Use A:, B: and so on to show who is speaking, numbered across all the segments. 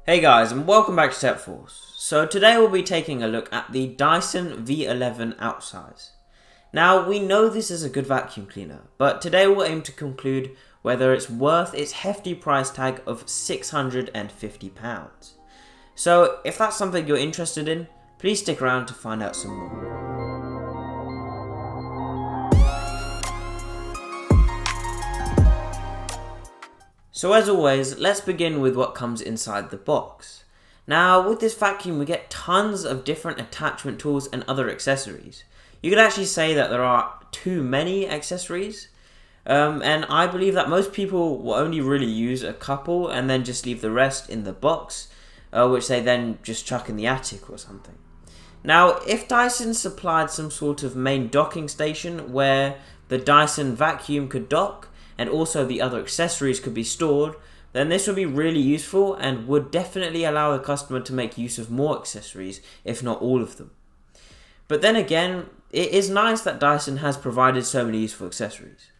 A: Hey guys, and welcome back to Tech Force. So today we'll be taking a look at the Dyson V11 Outsize. Now we know this is a good vacuum cleaner, but today we'll aim to conclude whether it's worth its hefty price tag of £650. So if that's something you're interested in, please stick around to find out some more. So as always, let's begin with what comes inside the box. Now with this vacuum we get tons of different attachment tools and other accessories. You could actually say that there are too many accessories, and I believe that most people will only really use a couple and then just leave the rest in the box, which they then just chuck in the attic or something. Now if Dyson supplied some sort of main docking station where the Dyson vacuum could dock, and also the other accessories could be stored, then this would be really useful and would definitely allow the customer to make use of more accessories, if not all of them. But then again, it is nice that Dyson has provided so many useful accessories.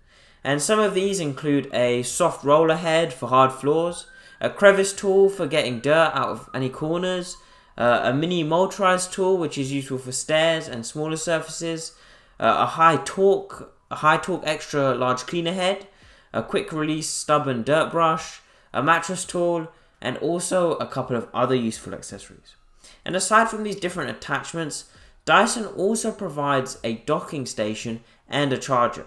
A: And some of these include a soft roller head for hard floors, a crevice tool for getting dirt out of any corners, a mini motorized tool which is useful for stairs and smaller surfaces, a high torque extra large cleaner head, a quick release stub and dirt brush, a mattress tool, and also a couple of other useful accessories. And aside from these different attachments, Dyson also provides a docking station and a charger.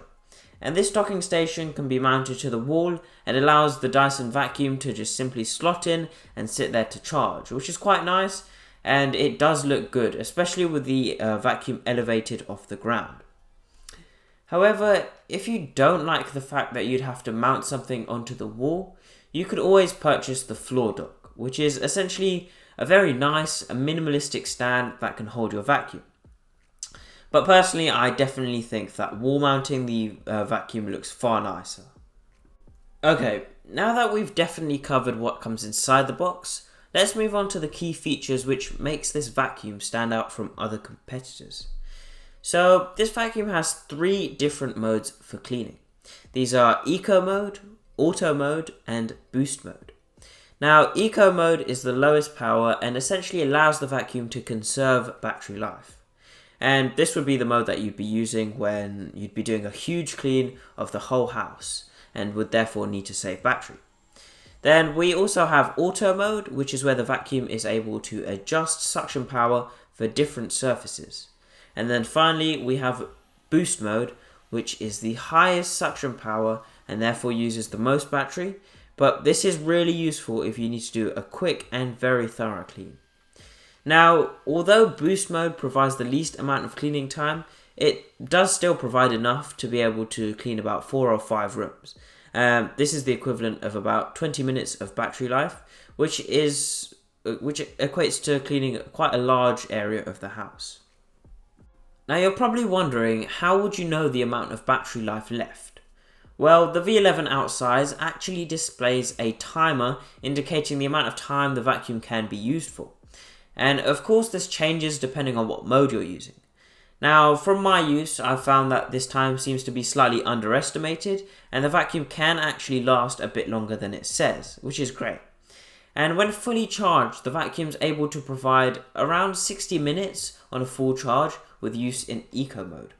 A: And this docking station can be mounted to the wall and allows the Dyson vacuum to just simply slot in and sit there to charge, which is quite nice, and it does look good, especially with the vacuum elevated off the ground. However, if you don't like the fact that you'd have to mount something onto the wall, you could always purchase the floor dock, which is essentially a very nice, minimalistic stand that can hold your vacuum. But personally, I definitely think that wall mounting the vacuum looks far nicer. Okay, now that we've definitely covered what comes inside the box, let's move on to the key features which makes this vacuum stand out from other competitors. So this vacuum has 3 different modes for cleaning. These are Eco Mode, Auto Mode, and Boost Mode. Now Eco Mode is the lowest power and essentially allows the vacuum to conserve battery life. And this would be the mode that you'd be using when you'd be doing a huge clean of the whole house and would therefore need to save battery. Then we also have Auto Mode, which is where the vacuum is able to adjust suction power for different surfaces. And then finally we have Boost Mode, which is the highest suction power and therefore uses the most battery, but this is really useful if you need to do a quick and very thorough clean. Now, although Boost Mode provides the least amount of cleaning time, it does still provide enough to be able to clean about 4 or 5 rooms. This is the equivalent of about 20 minutes of battery life, which equates to cleaning quite a large area of the house. Now you're probably wondering, how would you know the amount of battery life left? Well, the V11 Outsize actually displays a timer indicating the amount of time the vacuum can be used for. And of course this changes depending on what mode you're using. Now from my use, I've found that this time seems to be slightly underestimated and the vacuum can actually last a bit longer than it says, which is great. And when fully charged, the vacuum's able to provide around 60 minutes on a full charge with use in Eco Mode.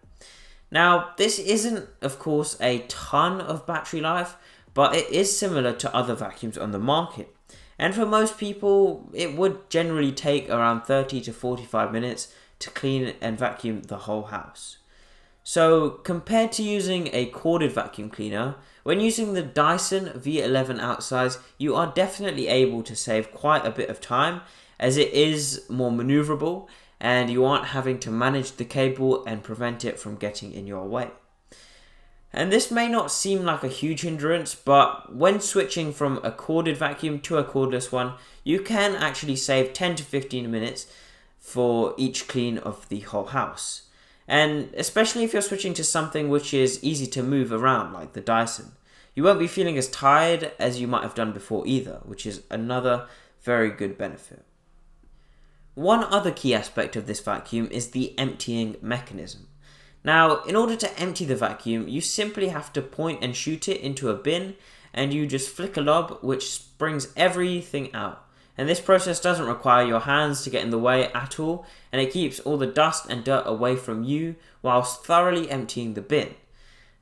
A: Now, this isn't, of course, a ton of battery life, but it is similar to other vacuums on the market. And for most people, it would generally take around 30 to 45 minutes to clean and vacuum the whole house. So, compared to using a corded vacuum cleaner, when using the Dyson V11 Outsize, you are definitely able to save quite a bit of time, as it is more maneuverable and you aren't having to manage the cable and prevent it from getting in your way. And this may not seem like a huge hindrance, but when switching from a corded vacuum to a cordless one, you can actually save 10 to 15 minutes for each clean of the whole house. And especially if you're switching to something which is easy to move around, like the Dyson, you won't be feeling as tired as you might have done before either, which is another very good benefit. One other key aspect of this vacuum is the emptying mechanism. Now, in order to empty the vacuum, you simply have to point and shoot it into a bin, and you just flick a knob which brings everything out. And this process doesn't require your hands to get in the way at all, and it keeps all the dust and dirt away from you whilst thoroughly emptying the bin.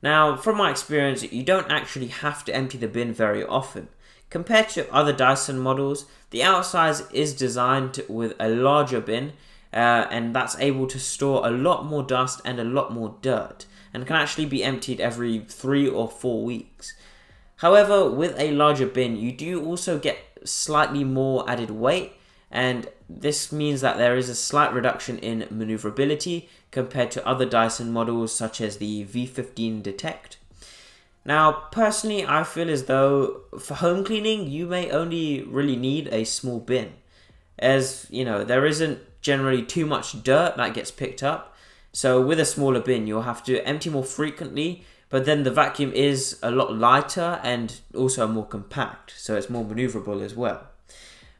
A: Now, from my experience, you don't actually have to empty the bin very often. Compared to other Dyson models, the Outsize is designed with a larger bin, and that's able to store a lot more dust and a lot more dirt, and can actually be emptied every 3 or 4 weeks. However, with a larger bin, you do also get slightly more added weight, and this means that there is a slight reduction in maneuverability compared to other Dyson models such as the V15 Detect. Now, personally, I feel as though for home cleaning, you may only really need a small bin, as there isn't generally too much dirt that gets picked up. So with a smaller bin, you'll have to empty more frequently, but then the vacuum is a lot lighter and also more compact, so it's more maneuverable as well.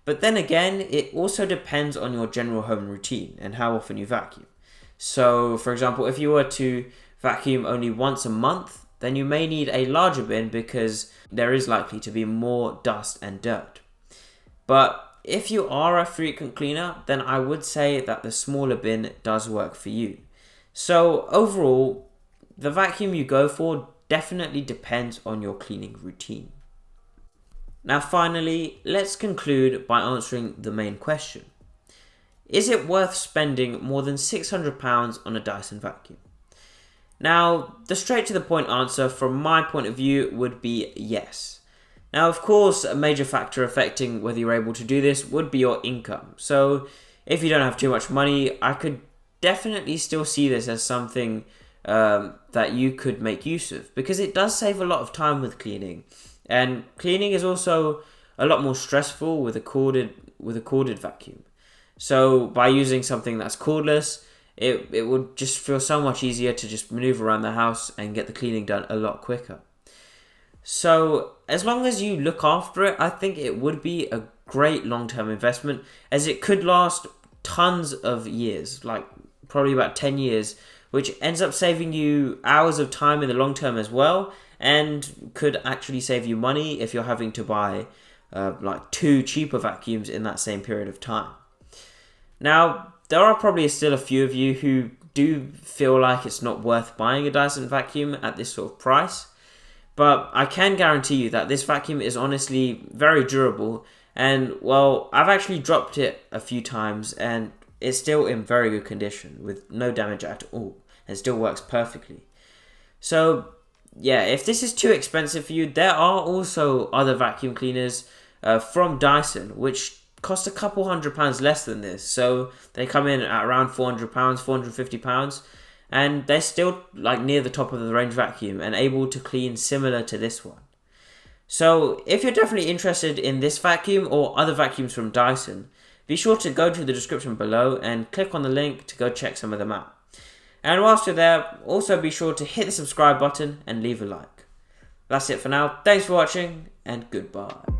A: But then again, it also depends on your general home routine and how often you vacuum. So, for example, if you were to vacuum only once a month, then you may need a larger bin because there is likely to be more dust and dirt. But if you are a frequent cleaner, then I would say that the smaller bin does work for you. So overall, the vacuum you go for definitely depends on your cleaning routine. Now finally, let's conclude by answering the main question. Is it worth spending more than £600 on a Dyson vacuum? Now, the straight to the point answer from my point of view would be yes. Now, of course, a major factor affecting whether you're able to do this would be your income. So, if you don't have too much money, I could definitely still see this as something that you could make use of, because it does save a lot of time with cleaning. And cleaning is also a lot more stressful with a corded vacuum. So, by using something that's cordless, it would just feel so much easier to just maneuver around the house and get the cleaning done a lot quicker. So as long as you look after it, I think it would be a great long-term investment, as it could last tons of years, like probably about 10 years, which ends up saving you hours of time in the long term as well, and could actually save you money if you're having to buy like 2 cheaper vacuums in that same period of time. Now, there are probably still a few of you who do feel like it's not worth buying a Dyson vacuum at this sort of price, but I can guarantee you that this vacuum is honestly very durable, and well, I've actually dropped it a few times and it's still in very good condition with no damage at all, and still works perfectly. So yeah, if this is too expensive for you, there are also other vacuum cleaners from Dyson which cost a couple £100 less than this. So they come in at around £400, £450, and they're still like near the top of the range vacuum and able to clean similar to this one. So if you're definitely interested in this vacuum or other vacuums from Dyson, be sure to go to the description below and click on the link to go check some of them out. And whilst you're there, also be sure to hit the subscribe button and leave a like. That's it for now. Thanks for watching, and goodbye.